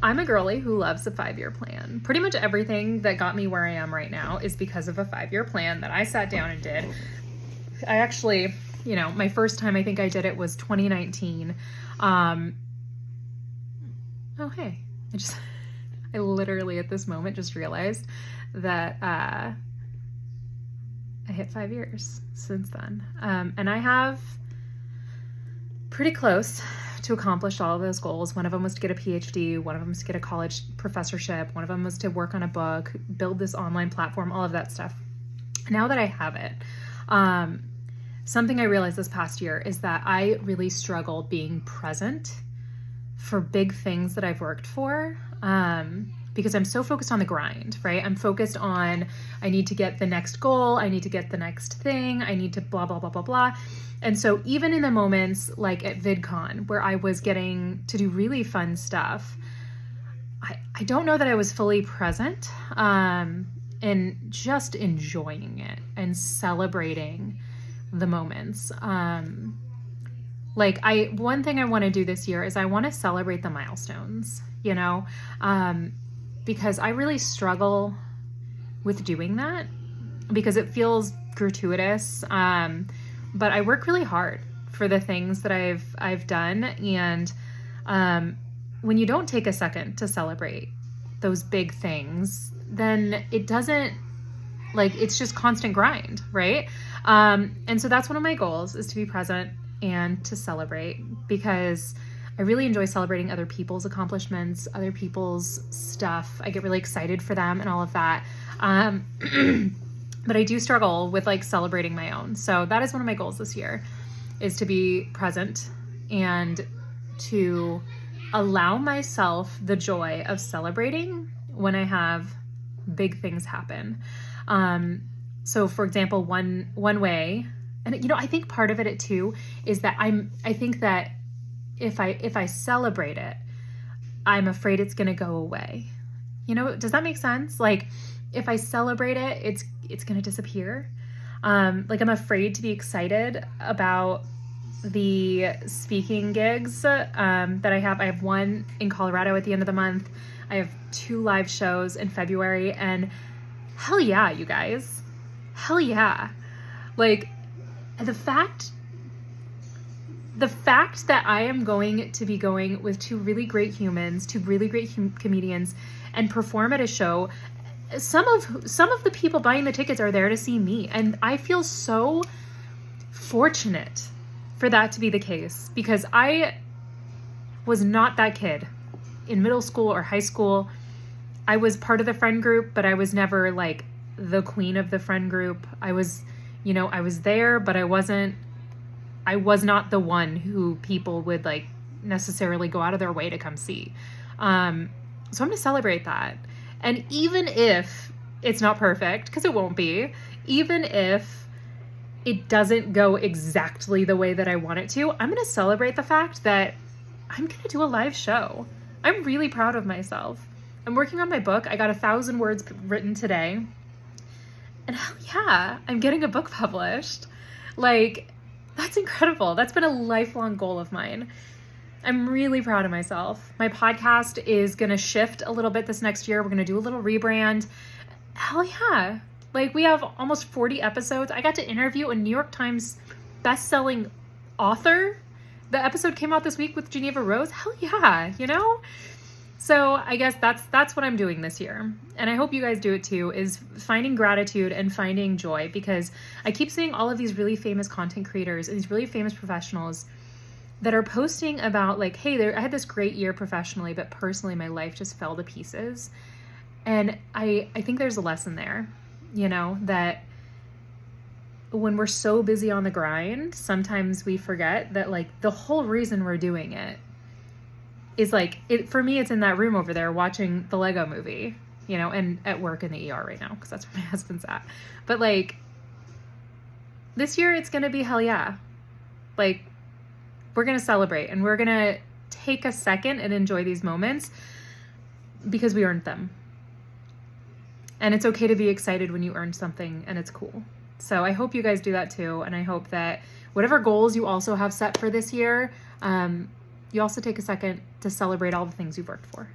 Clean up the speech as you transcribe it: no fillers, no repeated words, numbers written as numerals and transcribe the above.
I'm a girly who loves a 5-year plan. Pretty much everything that got me where I am right now is because of a 5-year plan that I sat down and did. I actually, my first time I think I did it was 2019. Oh, hey, I literally at this moment just realized that I hit 5 years since then. And I have pretty close to accomplish all of those goals. One of them was to get a PhD. One of them was to get a college professorship. One of them was to work on a book, build this online platform, all of that stuff. Now that I have it, something I realized this past year is that I really struggle being present for big things that I've worked for, because I'm so focused on the grind, right? I'm focused on, I need to get the next goal. I need to get the next thing. I need to blah, blah, blah, blah, blah. And so even in the moments like at VidCon, where I was getting to do really fun stuff, I don't know that I was fully present, and just enjoying it and celebrating the moments. One thing I want to do this year is I want to celebrate the milestones, because I really struggle with doing that because it feels gratuitous. But I work really hard for the things that I've done. And when you don't take a second to celebrate those big things, then it doesn't, it's just constant grind, right? And so that's one of my goals, is to be present and to celebrate, because I really enjoy celebrating other people's accomplishments, other people's stuff. I get really excited for them and all of that. But I do struggle with celebrating my own. So that is one of my goals this year, is to be present and to allow myself the joy of celebrating when I have big things happen. So for example, one way, and I think part of it too is that I think that if I celebrate it, I'm afraid it's going to go away. Does that make sense? If I celebrate it, it's going to disappear. I'm afraid to be excited about the speaking gigs that I have. I have one in Colorado at the end of the month. I have 2 live shows in February, and hell yeah, you guys. Hell yeah. The fact that I am going to be going with 2 really great humans, 2 really great comedians, and perform at a show, some of the people buying the tickets are there to see me. And I feel so fortunate for that to be the case, because I was not that kid in middle school or high school. I was part of the friend group, but I was never the queen of the friend group. I was there, but I was not the one who people would necessarily go out of their way to come see. So I'm going to celebrate that. And even if it's not perfect, because it won't be, even if it doesn't go exactly the way that I want it to, I'm going to celebrate the fact that I'm going to do a live show. I'm really proud of myself. I'm working on my book. I got 1,000 words written today. And hell yeah, I'm getting a book published. That's incredible. That's been a lifelong goal of mine. I'm really proud of myself. My podcast is going to shift a little bit this next year. We're going to do a little rebrand. Hell yeah. We have almost 40 episodes. I got to interview a New York Times best-selling author. The episode came out this week with Geneva Rose. Hell yeah, So I guess that's what I'm doing this year. And I hope you guys do it too, is finding gratitude and finding joy, because I keep seeing all of these really famous content creators and these really famous professionals that are posting about hey, I had this great year professionally, but personally my life just fell to pieces. And I think there's a lesson there, that when we're so busy on the grind, sometimes we forget that the whole reason we're doing it is for me, it's in that room over there watching the Lego movie, and at work in the ER right now, because that's where my husband's at. But this year it's going to be hell yeah. We're going to celebrate, and we're going to take a second and enjoy these moments because we earned them. And it's okay to be excited when you earn something, and it's cool. So I hope you guys do that too. And I hope that whatever goals you also have set for this year, you also take a second to celebrate all the things you've worked for.